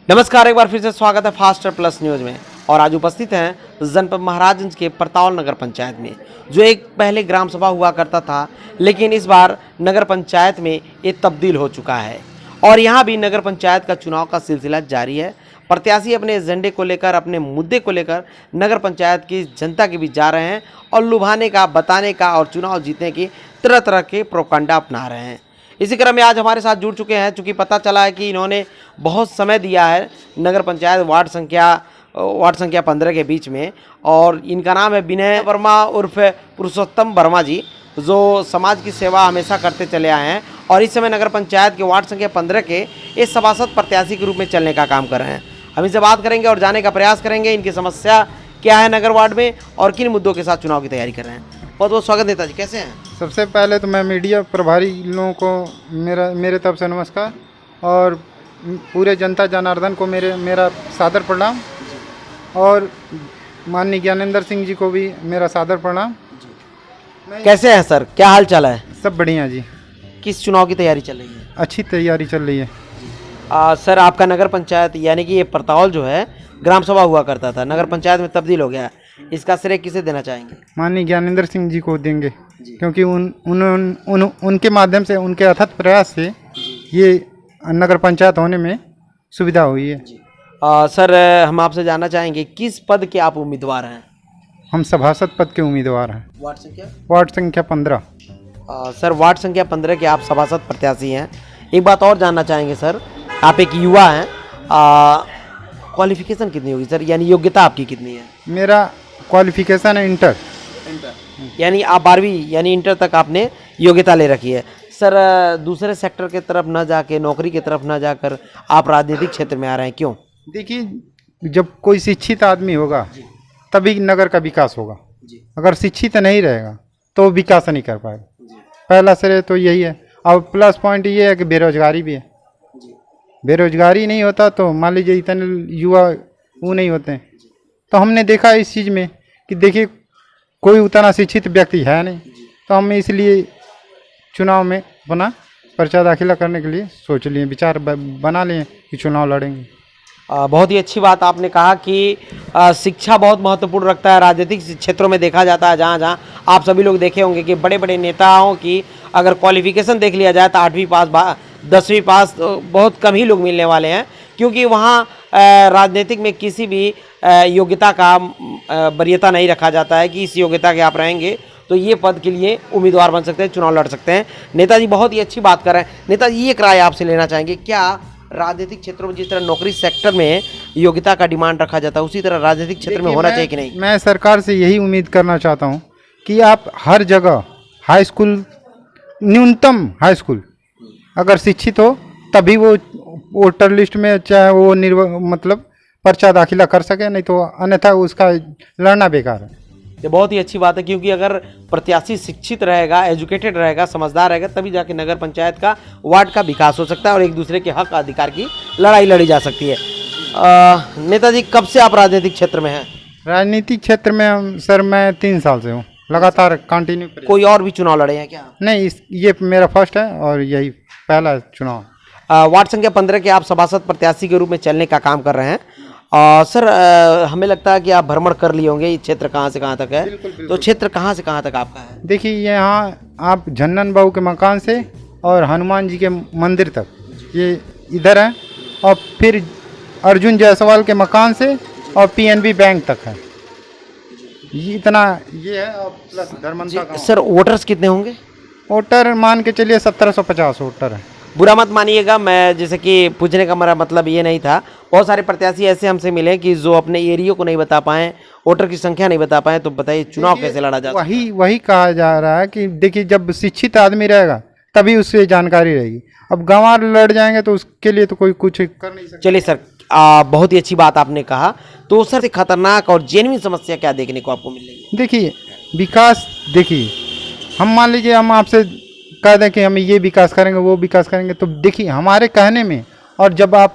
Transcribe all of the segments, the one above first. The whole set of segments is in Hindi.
नमस्कार, एक बार फिर से स्वागत है फास्टर प्लस न्यूज में। और आज उपस्थित हैं जनपद महाराजगंज के परतावल नगर पंचायत में, जो एक पहले ग्राम सभा हुआ करता था, लेकिन इस बार नगर पंचायत में ये तब्दील हो चुका है। और यहाँ भी नगर पंचायत का चुनाव का सिलसिला जारी है। प्रत्याशी अपने एजेंडे को लेकर, अपने मुद्दे को लेकर नगर पंचायत की जनता के बीच जा रहे हैं और लुभाने का, बताने का और चुनाव जीतने की तरह तरह के प्रोपेगेंडा अपना रहे हैं। इसी क्रम में आज हमारे साथ जुड़ चुके हैं, चूँकि पता चला है कि इन्होंने बहुत समय दिया है नगर पंचायत वार्ड संख्या 15 के बीच में। और इनका नाम है विनय वर्मा उर्फ पुरुषोत्तम वर्मा जी, जो समाज की सेवा हमेशा करते चले आए हैं और इस समय नगर पंचायत के वार्ड संख्या 15 के एक सभासद प्रत्याशी के रूप में चलने का काम कर रहे हैं। हम इनसे बात करेंगे और जानने का प्रयास करेंगे इनकी समस्या क्या है नगर वार्ड में और किन मुद्दों के साथ चुनाव की तैयारी कर रहे हैं। बहुत बहुत स्वागत नेताजी, कैसे हैं? सबसे पहले तो मैं मीडिया प्रभारी लोगों को मेरे तरफ से नमस्कार और पूरे जनता जनार्दन को मेरा सादर प्रणाम और माननीय ज्ञानेंद्र सिंह जी को भी मेरा सादर प्रणाम। कैसे हैं सर, क्या हाल चाल है? सब बढ़िया जी। किस चुनाव की तैयारी चल रही है? अच्छी तैयारी चल रही है। सर, आपका नगर पंचायत यानी कि ये परतावल जो है ग्राम सभा हुआ करता था, नगर पंचायत में तब्दील हो गया है, इसका श्रेय किसे देना चाहेंगे? माननीय ज्ञानेंद्र सिंह जी को देंगे, क्योंकि उनके माध्यम से, उनके अथक प्रयास से ये नगर पंचायत होने में सुविधा हुई है। सर, हम आपसे जानना चाहेंगे किस पद के आप उम्मीदवार हैं? हम सभासद पद के उम्मीदवार हैं। वार्ड संख्या 15। सर, वार्ड संख्या 15 के आप सभासद प्रत्याशी हैं। एक बात और जानना चाहेंगे सर, आप एक युवा हैं, क्वालिफिकेशन कितनी होगी सर, यानी योग्यता आपकी कितनी है? मेरा क्वालिफिकेशन है इंटर। यानी आप 12वीं यानी इंटर तक आपने योग्यता ले रखी है। सर, दूसरे सेक्टर के तरफ न जाके, नौकरी की तरफ न जाकर आप राजनीतिक क्षेत्र में आ रहे हैं, क्यों? देखिए, जब कोई शिक्षित आदमी होगा तभी नगर का विकास होगा। अगर शिक्षित नहीं रहेगा तो विकास नहीं कर पाएगा। पहला श्रेय तो यही है। और प्लस पॉइंट ये है कि बेरोजगारी भी है। बेरोजगारी नहीं होता तो मान लीजिए इतने युवा वो नहीं होते हैं। तो हमने देखा इस चीज़ में कि देखिए कोई उतना शिक्षित व्यक्ति है नहीं, तो हम इसलिए चुनाव में अपना पर्चा दाखिला करने के लिए सोच लिए, विचार बना लिए कि चुनाव लड़ेंगे। बहुत ही अच्छी बात आपने कहा कि शिक्षा बहुत महत्वपूर्ण रखता है। राजनीतिक क्षेत्रों में देखा जाता है, जहाँ जहाँ आप सभी लोग देखे होंगे कि बड़े बड़े नेताओं की अगर क्वालिफिकेशन देख लिया जाए तो 8वीं पास 10वीं पास तो बहुत कम ही लोग मिलने वाले हैं, क्योंकि वहाँ राजनीतिक में किसी भी योग्यता का वरीयता नहीं रखा जाता है कि इस योग्यता के आप रहेंगे तो ये पद के लिए उम्मीदवार बन सकते हैं, चुनाव लड़ सकते हैं। नेताजी बहुत ही अच्छी बात कर रहे हैं। नेताजी, ये राय आपसे लेना चाहेंगे, क्या राजनीतिक क्षेत्रों में जिस तरह नौकरी सेक्टर में योग्यता का डिमांड रखा जाता है उसी तरह राजनीतिक क्षेत्र में होना चाहिए कि नहीं? मैं सरकार से यही उम्मीद करना चाहता हूँ कि आप हर जगह हाई स्कूल, न्यूनतम हाई स्कूल अगर शिक्षित हो तभी वो वोटर लिस्ट में चाहे वो मतलब पर्चा दाखिला कर सके, नहीं तो अन्यथा उसका लड़ना बेकार है। ये बहुत ही अच्छी बात है, क्योंकि अगर प्रत्याशी शिक्षित रहेगा, एजुकेटेड रहेगा, समझदार रहेगा, तभी जाके नगर पंचायत का, वार्ड का विकास हो सकता है और एक दूसरे के हक अधिकार की लड़ाई लड़ी जा सकती है। नेताजी, कब से आप राजनीतिक क्षेत्र में हैं? राजनीतिक क्षेत्र में सर मैं 3 साल से हूँ, लगातार कंटिन्यू। कोई और भी चुनाव लड़े हैं क्या? नहीं, ये मेरा फर्स्ट है और यही पहला चुनाव। वार्ड संख्या 15 के आप सभासद प्रत्याशी के रूप में चलने का काम कर रहे हैं। सर, हमें लगता है कि आप भ्रमण कर लिए होंगे, ये क्षेत्र कहाँ से कहाँ तक है? बिल्कुल। तो क्षेत्र कहाँ से कहाँ तक आपका है? देखिए, यहाँ आप झन्नन बाबू के मकान से और हनुमान जी के मंदिर तक ये इधर है, और फिर अर्जुन जायसवाल के मकान से और पीएनबी बैंक तक है। ये इतना ये है, और प्लस धर्मंता का। सर, वोटर्स कितने होंगे? वोटर मान के चलिए 1750 वोटर है। बुरा मत मानिएगा, मैं जैसे कि पूछने का मेरा मतलब ये नहीं था। बहुत सारे प्रत्याशी ऐसे हमसे मिले कि जो अपने एरिया को नहीं बता पाए, वोटर की संख्या नहीं बता पाए, तो बताइए चुनाव कैसे लड़ा जाता है? वही कहा जा रहा है कि देखिए, जब शिक्षित आदमी रहेगा तभी उससे जानकारी रहेगी। अब गंवार लड़ जाएंगे तो उसके लिए तो कोई कुछ कर नहीं सकता। चलिए सर, बहुत ही अच्छी बात आपने कहा। तो सर, खतरनाक और जेन्युइन समस्या क्या देखने को आपको मिल रही है? देखिए, विकास, देखिए हम मान लीजिए हम आपसे कह दें कि हम ये विकास करेंगे, वो विकास करेंगे, तो देखिए हमारे कहने में और जब आप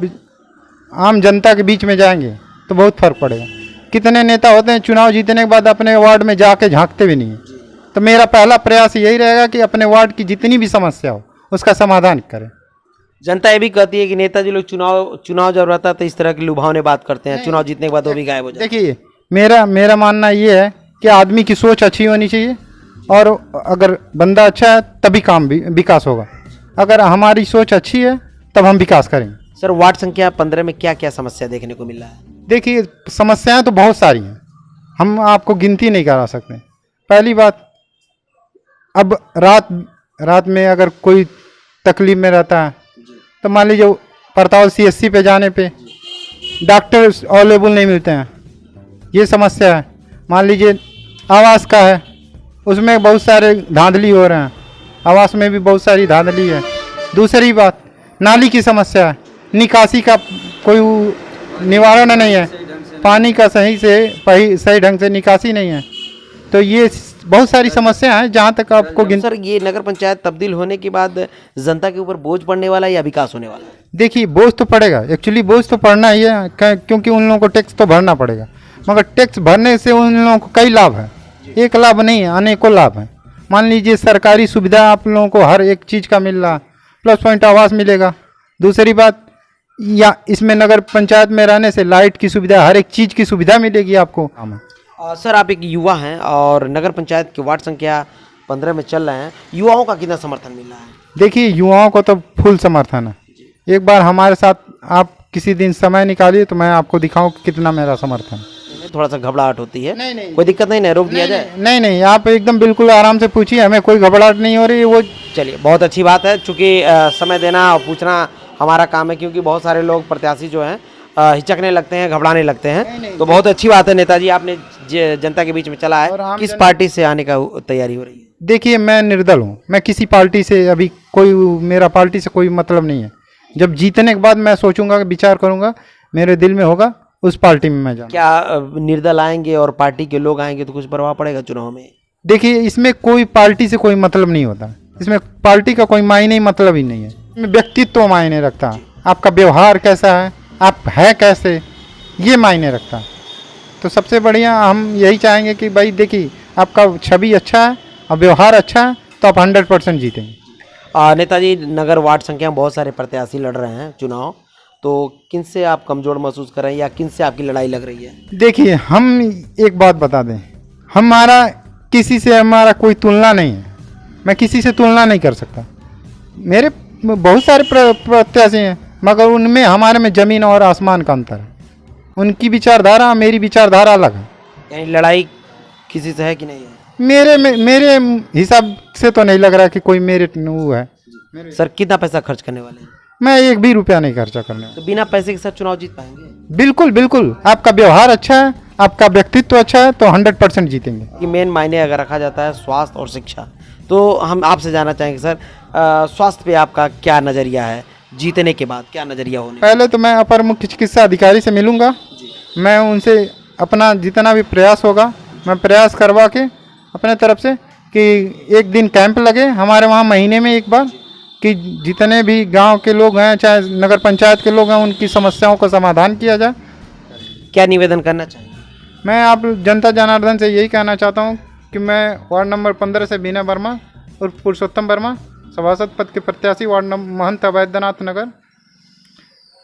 आम जनता के बीच में जाएंगे तो बहुत फर्क पड़ेगा। कितने नेता होते हैं चुनाव जीतने के बाद अपने वार्ड में जाके झांकते भी नहीं है। तो मेरा पहला प्रयास यही रहेगा कि अपने वार्ड की जितनी भी समस्या हो उसका समाधान करें। जनता ये भी कहती है कि नेताजी लोग चुनाव जब रहता है तो इस तरह की लुभावने बात करते हैं, चुनाव जीतने के बाद वो भी गायब हो जाते देखिए मेरा मानना ये है कि आदमी की सोच अच्छी होनी चाहिए और अगर बंदा अच्छा है तभी काम भी विकास होगा। अगर हमारी सोच अच्छी है तब हम विकास करेंगे। हैं। सर वार्ड संख्या 15 में क्या क्या समस्या देखने को मिल रहा है? देखिए समस्याएं तो बहुत सारी हैं, हम आपको गिनती नहीं करा सकते। पहली बात, अब रात में अगर कोई तकलीफ में रहता है तो मान लीजिए परताल CSC पे जाने पे डॉक्टर अवेलेबल नहीं मिलते हैं, ये समस्या है। मान लीजिए आवास का है, उसमें बहुत सारे धांधली हो रहे हैं, आवास में भी बहुत सारी धांधली है। दूसरी बात, नाली की समस्या है, निकासी का कोई निवारण नहीं है, पानी का सही ढंग से निकासी नहीं है। तो ये बहुत सारी समस्या है जहाँ तक आपको सर ये नगर पंचायत तब्दील होने के बाद जनता के ऊपर बोझ पड़ने वाला है या विकास होने वाला है? देखिए बोझ तो पड़ेगा, एक्चुअली बोझ तो पड़ना ही है क्योंकि उन लोगों को टैक्स तो भरना पड़ेगा, मगर टैक्स भरने से उन लोगों को कई लाभ है, एक लाभ नहीं है, अनेकों लाभ हैं। मान लीजिए सरकारी सुविधा आप लोगों को हर एक चीज़ का मिल रहा, प्लस पॉइंट आवास मिलेगा। दूसरी बात, या इसमें नगर पंचायत में रहने से लाइट की सुविधा, हर एक चीज़ की सुविधा मिलेगी आपको। सर आप एक युवा हैं और नगर पंचायत के वार्ड संख्या 15 में चल रहे हैं, युवाओं का कितना समर्थन मिल रहा है? देखिए युवाओं को तो फुल समर्थन है। एक बार हमारे साथ आप किसी दिन समय निकालिए तो मैं आपको दिखाऊं कि कितना मेरा समर्थन है। थोड़ा सा घबराहट होती है? नहीं कोई दिक्कत नहीं, रोक दिया जाए? नहीं, आप एकदम बिल्कुल आराम से पूछिए, हमें कोई घबराहट नहीं हो रही। वो चलिए बहुत अच्छी बात है, चूँकि समय देना और पूछना हमारा काम है, क्योंकि बहुत सारे लोग प्रत्याशी जो हैं हिचकने लगते हैं, घबराने लगते हैं। तो बहुत अच्छी बात है नेताजी, आपने जनता के बीच में चला है। किस पार्टी से आने का तैयारी हो रही है? देखिए मैं निर्दल हूँ, मैं किसी पार्टी से अभी मेरा पार्टी से कोई मतलब नहीं है। जब जीतने के बाद मैं सोचूंगा, विचार करूंगा, मेरे दिल में होगा उस पार्टी में मैं जाऊँ। क्या निर्दल आएंगे और पार्टी के लोग आएंगे तो कुछ प्रभाव पड़ेगा चुनाव में? देखिए इसमें कोई पार्टी से कोई मतलब नहीं होता, इसमें पार्टी का कोई मायने मतलब ही नहीं है। इसमें व्यक्तित्व मायने रखता है, आपका व्यवहार कैसा है, आप है कैसे, ये मायने रखता है। तो सबसे बढ़िया हम यही चाहेंगे कि भाई देखिए आपका छवि अच्छा है और व्यवहार अच्छा है तो आप 100% जीतेंगे। नेताजी नगर वार्ड संख्या में बहुत सारे प्रत्याशी लड़ रहे हैं चुनाव, तो किन से आप कमजोर महसूस कर रहे हैं या किन से आपकी लड़ाई लग रही है? देखिए हम एक बात बता दें, किसी से हमारा कोई तुलना नहीं है, मैं किसी से तुलना नहीं कर सकता। मेरे बहुत सारे प्रत्याशी हैं मगर उनमें हमारे में ज़मीन और आसमान का अंतर है। उनकी विचारधारा मेरी विचारधारा अलग है। यानी लड़ाई किसी से है कि नहीं है? मेरे हिसाब से तो नहीं लग रहा कि कोई मेरे वो है। सर कितना पैसा खर्च करने वाले हैं? मैं एक भी रुपया नहीं खर्चा करने वाला। तो बिना पैसे के साथ चुनाव जीत पाएंगे? बिल्कुल, आपका व्यवहार अच्छा है, आपका व्यक्तित्व अच्छा है तो 100% जीतेंगे। कि मेन मायने अगर रखा जाता है स्वास्थ्य और शिक्षा, तो हम आपसे जानना चाहेंगे सर स्वास्थ्य पे आपका क्या नज़रिया है, जीतने के बाद क्या नज़रिया होने? पहले तो मैं अपर मुख्य चिकित्सा अधिकारी से मिलूंगा, मैं उनसे अपना जितना भी प्रयास होगा मैं प्रयास करवा के अपने तरफ से कि एक दिन कैंप लगे हमारे वहाँ महीने में एक बार, कि जितने भी गांव के लोग हैं चाहे नगर पंचायत के लोग हैं उनकी समस्याओं का समाधान किया जाए। क्या निवेदन करना चाहिए? मैं आप जनता जनार्दन से यही कहना चाहता हूँ कि मैं वार्ड नंबर 15 से बीना वर्मा और पुरुषोत्तम वर्मा सभासद पद के प्रत्याशी वार्ड नंबर महंत अवैधनाथ नगर,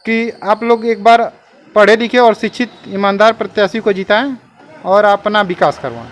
कि आप लोग एक बार पढ़े लिखे और शिक्षित ईमानदार प्रत्याशी को जिताएं और अपना विकास करवाएं।